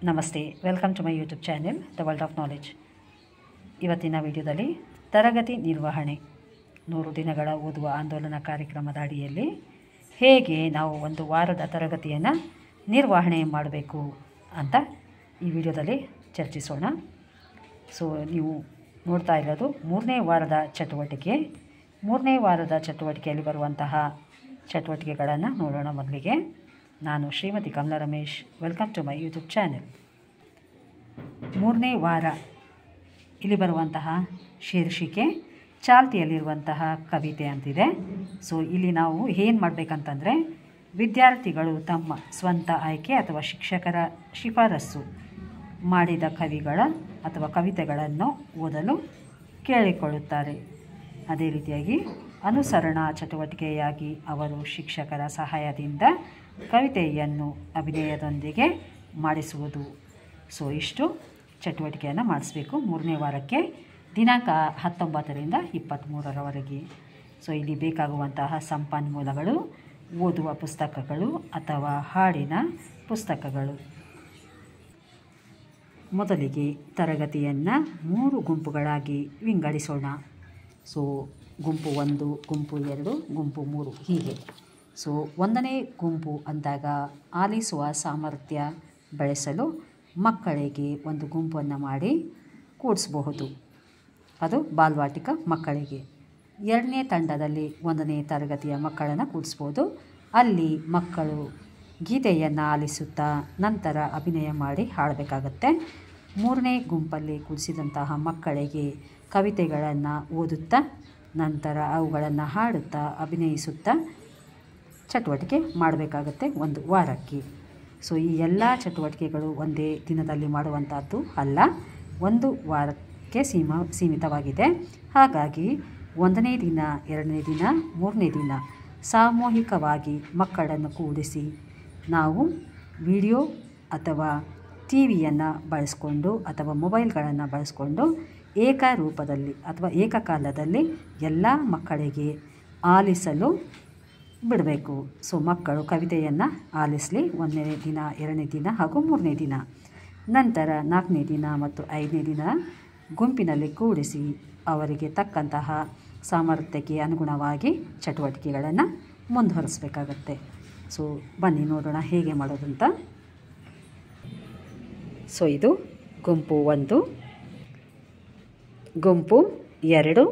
ನಮಸ್ತೆ, welcome to my YouTube channel the world of knowledge. ಇವತ್ತಿನ ವಿಡಿಯೋದಲ್ಲಿ ತರಗತಿ ನಿರ್ವಹಣೆ 100 ದಿನಗಳ ಓದುವ ಆಂದೋಲನ ಕಾರ್ಯಕ್ರಮದ ಅಡಿಯಲ್ಲಿ ಹೇಗೆ ನಾವು ಒಂದು ವಾರದ ತರಗತಿಯನ್ನು ನಿರ್ವಹಣೆ ಮಾಡಬೇಕು ಅಂತ ಈ ವಿಡಿಯೋದಲ್ಲಿ ಚರ್ಚಿಸೋಣ. ಸೊ ನೀವು ನೋಡ್ತಾ ಇರೋದು ಮೂರನೇ ವಾರದ ಚಟುವಟಿಕೆ. ಮೂರನೇ ವಾರದ ಚಟುವಟಿಕೆಯಲ್ಲಿ ಬರುವಂತಹ ಚಟುವಟಿಕೆಗಳನ್ನು ನೋಡೋಣ. ಮೊದಲಿಗೆ ನಾನು Shrimati Kamala Ramesh, welcome to my YouTube channel. ಮೂರನೇ ವಾರ ಇಲ್ಲಿ ಬರುವಂತಹ ಶೀರ್ಷಿಕೆ ಚಾಲ್ತಿಯಲ್ಲಿರುವಂತಹ ಕವಿತೆ ಅಂತಿದೆ. ಸೊ ಇಲ್ಲಿ ನಾವು ಏನು ಮಾಡಬೇಕಂತಂದರೆ, ವಿದ್ಯಾರ್ಥಿಗಳು ತಮ್ಮ ಸ್ವಂತ ಆಯ್ಕೆ ಅಥವಾ ಶಿಕ್ಷಕರ ಶಿಫಾರಸು ಮಾಡಿದ ಕವಿಗಳ ಅಥವಾ ಕವಿತೆಗಳನ್ನು ಓದಲು ಕೇಳಿಕೊಳ್ಳುತ್ತಾರೆ. ಅದೇ ರೀತಿಯಾಗಿ ಅನುಸರಣಾ ಚಟುವಟಿಕೆಯಾಗಿ ಅವರು ಶಿಕ್ಷಕರ ಸಹಾಯದಿಂದ ಕವಿತೆಯನ್ನು ಅಭಿನಯದೊಂದಿಗೆ ಮಾಡಿಸುವುದು. ಸೊ ಇಷ್ಟು ಚಟುವಟಿಕೆಯನ್ನು ಮಾಡಿಸ್ಬೇಕು ಮೂರನೇ ವಾರಕ್ಕೆ, ದಿನಾಂಕ 19ರಿಂದ 23ರವರೆಗೆ. ಸೊ ಇಲ್ಲಿ ಬೇಕಾಗುವಂತಹ ಸಂಪನ್ಮೂಲಗಳು ಓದುವ ಪುಸ್ತಕಗಳು ಅಥವಾ ಹಾಡಿನ ಪುಸ್ತಕಗಳು. ಮೊದಲಿಗೆ ತರಗತಿಯನ್ನು 3 ಗುಂಪುಗಳಾಗಿ ವಿಂಗಡಿಸೋಣ. ಸೊ ಗುಂಪು 1, ಗುಂಪು 2, ಗುಂಪು 3 ಹೀಗೆ. ಸೊ 1ನೇ ಗುಂಪು ಅಂದಾಗ ಆಲಿಸುವ ಸಾಮರ್ಥ್ಯ ಬೆಳೆಸಲು ಮಕ್ಕಳಿಗೆ ಒಂದು ಗುಂಪನ್ನು ಮಾಡಿ ಕೂಡಿಸಬಹುದು. ಅದು ಬಾಲ್ವಾಟಿಕ ಮಕ್ಕಳಿಗೆ. 2ನೇ ತಂಡದಲ್ಲಿ 1ನೇ ತರಗತಿಯ ಮಕ್ಕಳನ್ನು ಕೂಡಿಸ್ಬೋದು. ಅಲ್ಲಿ ಮಕ್ಕಳು ಗೀತೆಯನ್ನು ಆಲಿಸುತ್ತಾ ನಂತರ ಅಭಿನಯ ಮಾಡಿ ಹಾಡಬೇಕಾಗತ್ತೆ. 3ನೇ ಗುಂಪಲ್ಲಿ ಕೂಡಿಸಿದಂತಹ ಮಕ್ಕಳಿಗೆ ಕವಿತೆಗಳನ್ನು ಓದುತ್ತಾ ನಂತರ ಅವುಗಳನ್ನು ಹಾಡುತ್ತಾ ಅಭಿನಯಿಸುತ್ತಾ ಚಟುವಟಿಕೆ ಮಾಡಬೇಕಾಗತ್ತೆ ಒಂದು ವಾರಕ್ಕೆ. ಸೊ ಈ ಎಲ್ಲ ಚಟುವಟಿಕೆಗಳು ಒಂದೇ ದಿನದಲ್ಲಿ ಮಾಡುವಂಥದ್ದು ಅಲ್ಲ, ಒಂದು ವಾರಕ್ಕೆ ಸೀಮಿತವಾಗಿದೆ. ಹಾಗಾಗಿ 1ನೇ ದಿನ, 2ನೇ ದಿನ, 3ನೇ ದಿನ ಸಾಮೂಹಿಕವಾಗಿ ಮಕ್ಕಳನ್ನು ಕೂಡಿಸಿ ನಾವು ವಿಡಿಯೋ ಅಥವಾ ಟಿವಿಯನ್ನು ಬಳಸ್ಕೊಂಡು ಅಥವಾ ಮೊಬೈಲ್ಗಳನ್ನು ಬಳಸ್ಕೊಂಡು ಏಕರೂಪದಲ್ಲಿ ಅಥವಾ ಏಕಕಾಲದಲ್ಲಿ ಎಲ್ಲ ಮಕ್ಕಳಿಗೆ ಆಲಿಸಲು ಬಿಡಬೇಕು. ಸೊ ಮಕ್ಕಳು ಕವಿತೆಯನ್ನು ಆಲಿಸಲಿ 1ನೇ ದಿನ, 2ನೇ ದಿನ ಹಾಗೂ 3ನೇ ದಿನ. ನಂತರ 4ನೇ ದಿನ ಮತ್ತು 5ನೇ ದಿನ ಗುಂಪಿನಲ್ಲಿ ಕೂಡಿಸಿ ಅವರಿಗೆ ತಕ್ಕಂತಹ ಸಾಮರ್ಥ್ಯಕ್ಕೆ ಅನುಗುಣವಾಗಿ ಚಟುವಟಿಕೆಗಳನ್ನು ಮುಂದುವರಿಸಬೇಕಾಗತ್ತೆ. ಸೊ ಬನ್ನಿ ನೋಡೋಣ ಹೇಗೆ ಮಾಡೋದಂತ. ಸೊ ಇದು ಗುಂಪು 1, ಗುಂಪು 2,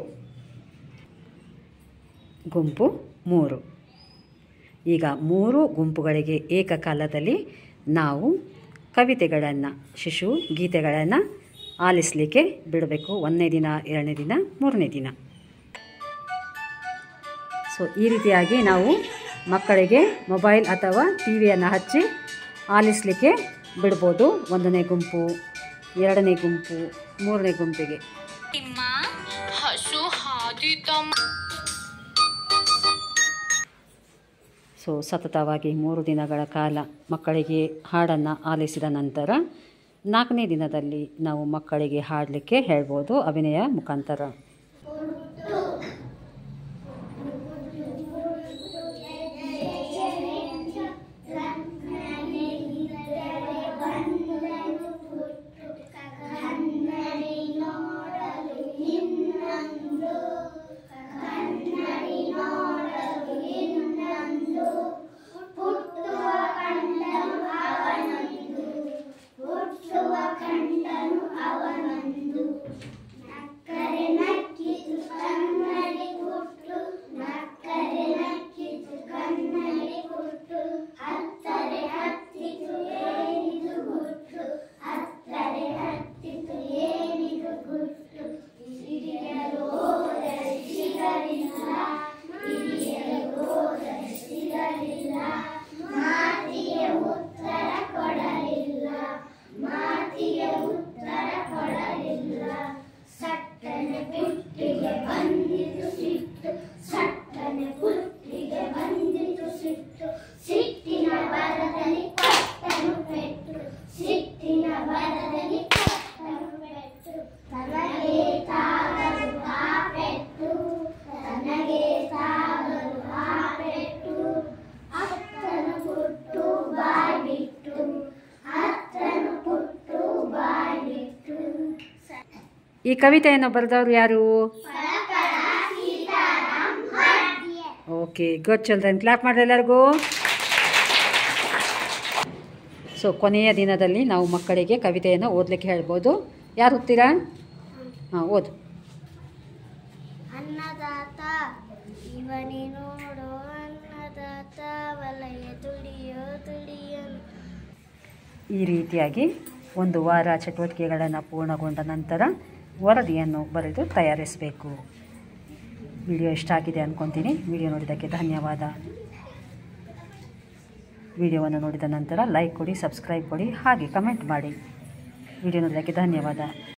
ಗುಂಪು 3. ಈಗ 3 ಗುಂಪುಗಳಿಗೆ ಏಕಕಾಲದಲ್ಲಿ ನಾವು ಕವಿತೆಗಳನ್ನು, ಶಿಶು ಗೀತೆಗಳನ್ನು ಆಲಿಸಲಿಕ್ಕೆ ಬಿಡಬೇಕು 1ನೇ ದಿನ, 2ನೇ ದಿನ, 3ನೇ ದಿನ. ಸೊ ಈ ರೀತಿಯಾಗಿ ನಾವು ಮಕ್ಕಳಿಗೆ ಮೊಬೈಲ್ ಅಥವಾ ಟಿವಿಯನ್ನು ಹಚ್ಚಿ ಆಲಿಸಲಿಕ್ಕೆ ಬಿಡ್ಬೋದು 1ನೇ ಗುಂಪು, 2ನೇ ಗುಂಪು, 3ನೇ ಗುಂಪಿಗೆ. ಸೊ ಸತತವಾಗಿ 3 ದಿನಗಳ ಕಾಲ ಮಕ್ಕಳಿಗೆ ಹಾಡನ್ನು ಆಲಿಸಿದ ನಂತರ 4ನೇ ದಿನದಲ್ಲಿ ನಾವು ಮಕ್ಕಳಿಗೆ ಹಾಡಲಿಕ್ಕೆ ಹೇಳ್ಬೋದು ಅಭಿನಯ ಮುಖಾಂತರ. ಈ ಕವಿತೆಯನ್ನು ಬರೆದವರು ಯಾರು? Okay, good children. ಕ್ಲಾಪ್ ಮಾಡಿರಿ ಎಲ್ಲರಿಗೂ. ಸೊ ಕೊನೆಯ ದಿನದಲ್ಲಿ ನಾವು ಮಕ್ಕಳಿಗೆ ಕವಿತೆಯನ್ನು ಓದಲಿಕ್ಕೆ ಹೇಳ್ಬೋದು. ಯಾರು ಓದ್ತೀರಾ? ಹಾಂ, ಓದು. ಅನ್ನದಾತ ಇವನೇ ನೋಡೋ ಅನ್ನದಾತ ವಲಯ ತುಳಿಯೋ ತುಳಿಯನು. ಈ ರೀತಿಯಾಗಿ ಒಂದು ವಾರ ಚಟುವಟಿಕೆಗಳನ್ನು ಪೂರ್ಣಗೊಂಡ ನಂತರ ವರದಿಯನ್ನು ಬರೆದು ತಯಾರಿಸಬೇಕು. ವಿಡಿಯೋ ಇಷ್ಟ ಆಗಿದೆ ಅಂದ್ಕೊತೀನಿ. ವಿಡಿಯೋ ನೋಡಿದ್ದಕ್ಕೆ ಧನ್ಯವಾದ. ವಿಡಿಯೋವನ್ನು ನೋಡಿದ ನಂತರ ಲೈಕ್ ಕೊಡಿ, ಸಬ್ಸ್ಕ್ರೈಬ್ ಕೊಡಿ, ಹಾಗೆ ಕಮೆಂಟ್ ಮಾಡಿ. ವಿಡಿಯೋ ನೋಡಿದ್ದಕ್ಕೆ ಧನ್ಯವಾದ.